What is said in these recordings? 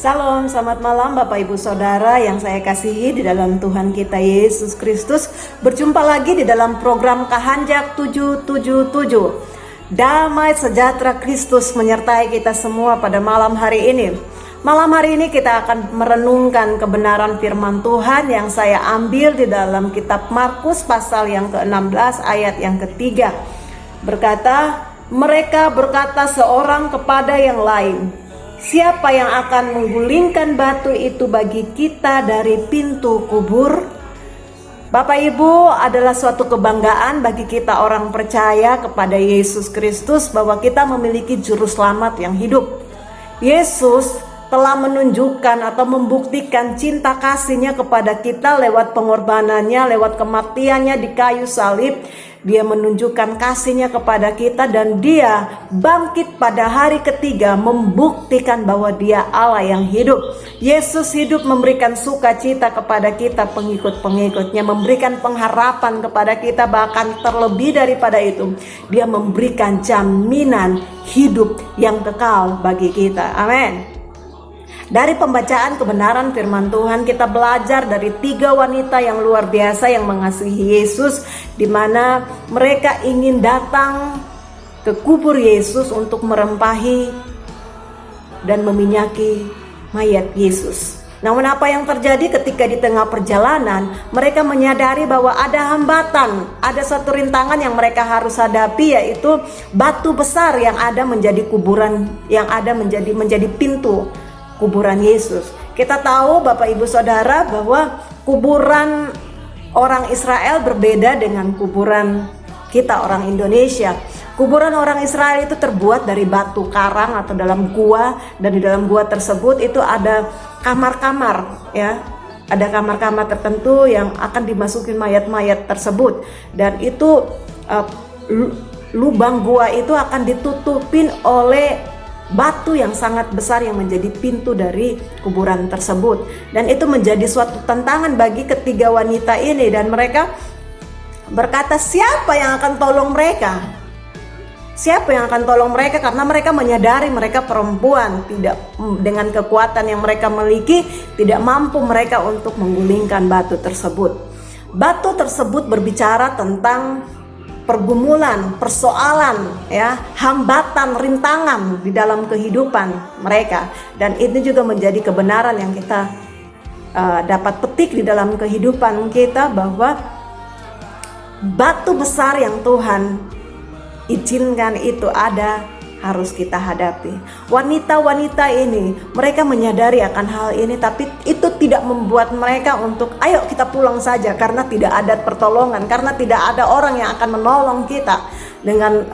Salam, selamat malam Bapak Ibu Saudara yang saya kasihi di dalam Tuhan kita Yesus Kristus. Berjumpa lagi di dalam program Kahanjak 777. Damai sejahtera Kristus menyertai kita semua pada malam hari ini. Malam hari ini kita akan merenungkan kebenaran firman Tuhan yang saya ambil di dalam kitab Markus pasal yang ke-16 ayat yang ketiga. Berkata, mereka berkata seorang kepada yang lain, siapa yang akan menggulingkan batu itu bagi kita dari pintu kubur? Bapak Ibu, adalah suatu kebanggaan bagi kita orang percaya kepada Yesus Kristus bahwa kita memiliki juru selamat yang hidup. Yesus telah menunjukkan atau membuktikan cinta kasih-Nya kepada kita lewat pengorbanannya, lewat kematiannya di kayu salib. Dia menunjukkan kasih-Nya kepada kita dan Dia bangkit pada hari ketiga membuktikan bahwa Dia Allah yang hidup. Yesus hidup memberikan sukacita kepada kita pengikut-pengikutnya, memberikan pengharapan kepada kita, bahkan terlebih daripada itu Dia memberikan jaminan hidup yang kekal bagi kita. Amin. Dari pembacaan kebenaran firman Tuhan kita belajar dari 3 wanita yang luar biasa yang mengasihi Yesus, di mana mereka ingin datang ke kubur Yesus untuk merempahi dan meminyaki mayat Yesus. Namun apa yang terjadi ketika di tengah perjalanan mereka menyadari bahwa ada hambatan, ada satu rintangan yang mereka harus hadapi, yaitu batu besar yang ada menjadi kuburan, yang ada menjadi pintu kuburan Yesus. Kita tahu Bapak Ibu Saudara bahwa kuburan orang Israel berbeda dengan kuburan kita orang Indonesia. Kuburan orang Israel itu terbuat dari batu karang atau dalam gua, dan di dalam gua tersebut itu ada kamar-kamar, ya. Ada kamar-kamar tertentu yang akan dimasukin mayat-mayat tersebut, dan itu lubang gua itu akan ditutupin oleh batu yang sangat besar yang menjadi pintu dari kuburan tersebut. Dan itu menjadi suatu tantangan bagi ketiga wanita ini, dan mereka berkata, siapa yang akan tolong mereka? Siapa yang akan tolong mereka? Karena mereka menyadari mereka perempuan, tidak dengan kekuatan yang mereka miliki, tidak mampu mereka untuk menggulingkan batu tersebut. Batu tersebut berbicara tentang pergumulan, persoalan, ya, hambatan, rintangan di dalam kehidupan mereka. Dan ini juga menjadi kebenaran yang kita dapat petik di dalam kehidupan kita, bahwa batu besar yang Tuhan izinkan itu ada, harus kita hadapi. Wanita-wanita ini mereka menyadari akan hal ini, tapi itu tidak membuat mereka untuk ayo kita pulang saja, karena tidak ada pertolongan, karena tidak ada orang yang akan menolong kita dengan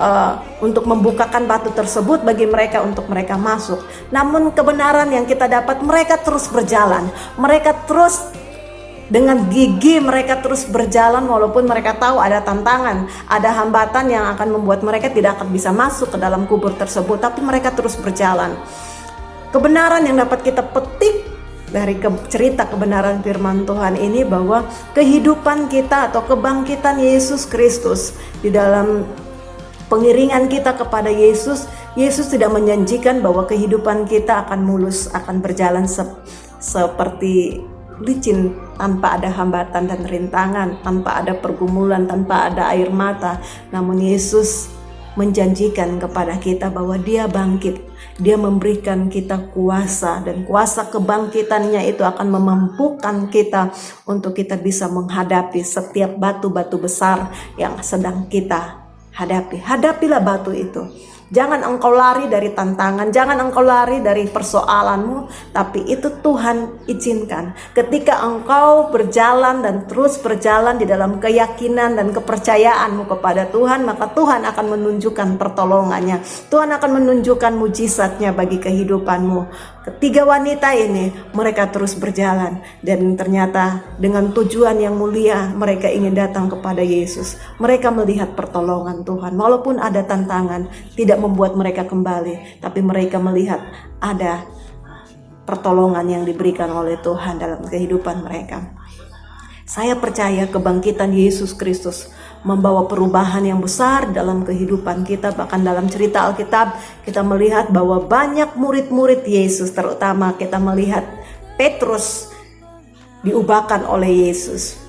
untuk membukakan batu tersebut bagi mereka untuk mereka masuk. Namun kebenaran yang kita dapat, mereka terus berjalan, mereka terus dengan gigi, mereka terus berjalan walaupun mereka tahu ada tantangan, ada hambatan yang akan membuat mereka tidak akan bisa masuk ke dalam kubur tersebut, tapi mereka terus berjalan. Kebenaran yang dapat kita petik dari cerita kebenaran firman Tuhan ini, bahwa kehidupan kita atau kebangkitan Yesus Kristus di dalam pengiringan kita kepada Yesus, Yesus tidak menjanjikan bahwa kehidupan kita akan mulus, akan berjalan seperti licin, tanpa ada hambatan dan rintangan, tanpa ada pergumulan, tanpa ada air mata. Namun Yesus menjanjikan kepada kita bahwa Dia bangkit, Dia memberikan kita kuasa, dan kuasa kebangkitannya itu akan memampukan kita untuk kita bisa menghadapi setiap batu-batu besar yang sedang kita hadapi. Hadapilah batu itu. Jangan engkau lari dari tantangan, jangan engkau lari dari persoalanmu, tapi itu Tuhan izinkan. Ketika engkau berjalan dan terus berjalan di dalam keyakinan dan kepercayaanmu kepada Tuhan, maka Tuhan akan menunjukkan pertolongannya. Tuhan akan menunjukkan mujizatnya bagi kehidupanmu. Ketiga wanita ini, mereka terus berjalan, dan ternyata dengan tujuan yang mulia, mereka ingin datang kepada Yesus. Mereka melihat pertolongan Tuhan, walaupun ada tantangan, tidak membuat mereka kembali, tapi mereka melihat ada pertolongan yang diberikan oleh Tuhan dalam kehidupan mereka. Saya percaya kebangkitan Yesus Kristus membawa perubahan yang besar dalam kehidupan kita. Bahkan dalam cerita Alkitab kita melihat bahwa banyak murid-murid Yesus, terutama kita melihat Petrus diubahkan oleh Yesus.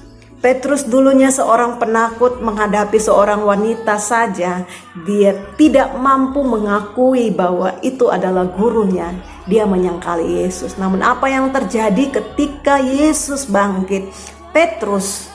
Petrus dulunya seorang penakut menghadapi seorang wanita saja. Dia tidak mampu mengakui bahwa itu adalah gurunya. Dia menyangkali Yesus. Namun apa yang terjadi ketika Yesus bangkit? Petrus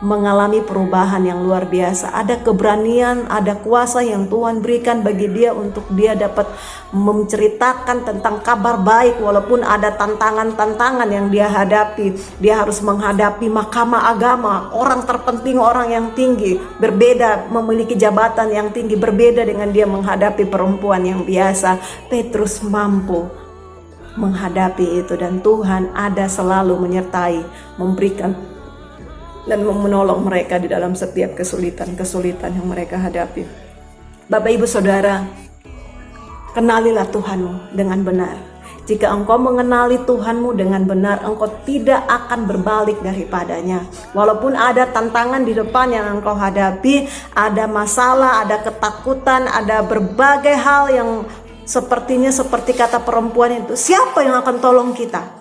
mengalami perubahan yang luar biasa. Ada keberanian, ada kuasa yang Tuhan berikan bagi dia untuk dia dapat menceritakan tentang kabar baik walaupun ada tantangan-tantangan yang dia hadapi. Dia harus menghadapi mahkamah agama, orang terpenting, orang yang tinggi, berbeda, memiliki jabatan yang tinggi, berbeda dengan dia menghadapi perempuan yang biasa. Petrus mampu menghadapi itu, dan Tuhan ada selalu menyertai, memberikan dan menolong mereka di dalam setiap kesulitan yang mereka hadapi. Bapak Ibu Saudara, kenalilah Tuhanmu dengan benar. Jika engkau mengenali Tuhanmu dengan benar, engkau tidak akan berbalik daripadanya. Walaupun ada tantangan di depan yang engkau hadapi, ada masalah, ada ketakutan, ada berbagai hal yang sepertinya seperti kata perempuan itu, siapa yang akan tolong kita?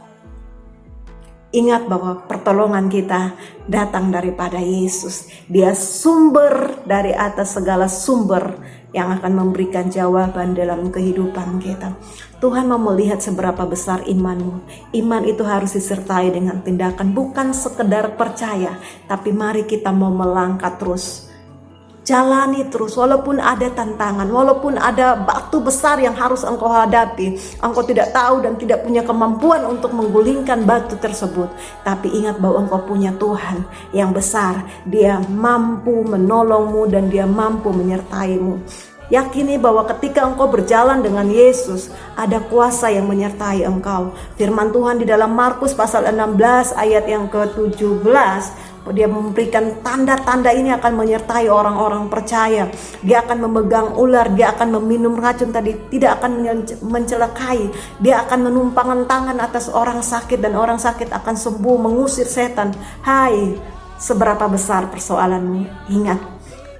Ingat bahwa pertolongan kita datang daripada Yesus. Dia sumber dari atas segala sumber yang akan memberikan jawaban dalam kehidupan kita. Tuhan mau melihat seberapa besar imanmu. Iman itu harus disertai dengan tindakan, bukan sekedar percaya, tapi mari kita mau melangkah terus. Jalani terus, walaupun ada tantangan, walaupun ada batu besar yang harus engkau hadapi. Engkau tidak tahu dan tidak punya kemampuan untuk menggulingkan batu tersebut. Tapi ingat bahwa engkau punya Tuhan yang besar. Dia mampu menolongmu dan dia mampu menyertaimu. Yakini bahwa ketika engkau berjalan dengan Yesus, ada kuasa yang menyertai engkau. Firman Tuhan di dalam Markus pasal 16 ayat yang ke-17, dia memberikan tanda-tanda ini akan menyertai orang-orang percaya. Dia akan memegang ular, dia akan meminum racun tadi, tidak akan mencelakai. Dia akan menumpangkan tangan atas orang sakit dan orang sakit akan sembuh, mengusir setan. Hai, seberapa besar persoalanmu? Ingat,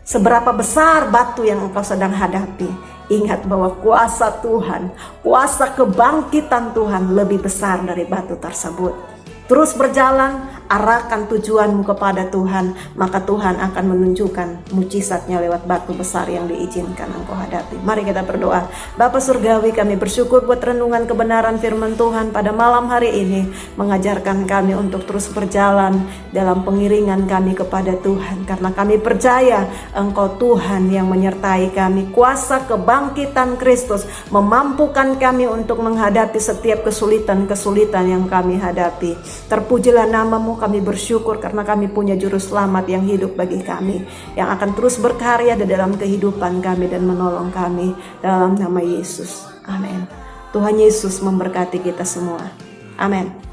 seberapa besar batu yang engkau sedang hadapi. Ingat bahwa kuasa Tuhan, kuasa kebangkitan Tuhan lebih besar dari batu tersebut. Terus berjalan, arahkan tujuanmu kepada Tuhan, maka Tuhan akan menunjukkan mujizatnya lewat batu besar yang diizinkan engkau hadapi. Mari kita berdoa. Bapa Surgawi, kami bersyukur buat renungan kebenaran firman Tuhan pada malam hari ini, mengajarkan kami untuk terus berjalan dalam pengiringan kami kepada Tuhan, karena kami percaya Engkau Tuhan yang menyertai kami. Kuasa kebangkitan Kristus memampukan kami untuk menghadapi setiap kesulitan-kesulitan yang kami hadapi. Terpujilah namamu, kami bersyukur karena kami punya juru selamat yang hidup bagi kami, yang akan terus berkarya di dalam kehidupan kami dan menolong kami dalam nama Yesus. Amin. Tuhan Yesus memberkati kita semua. Amin.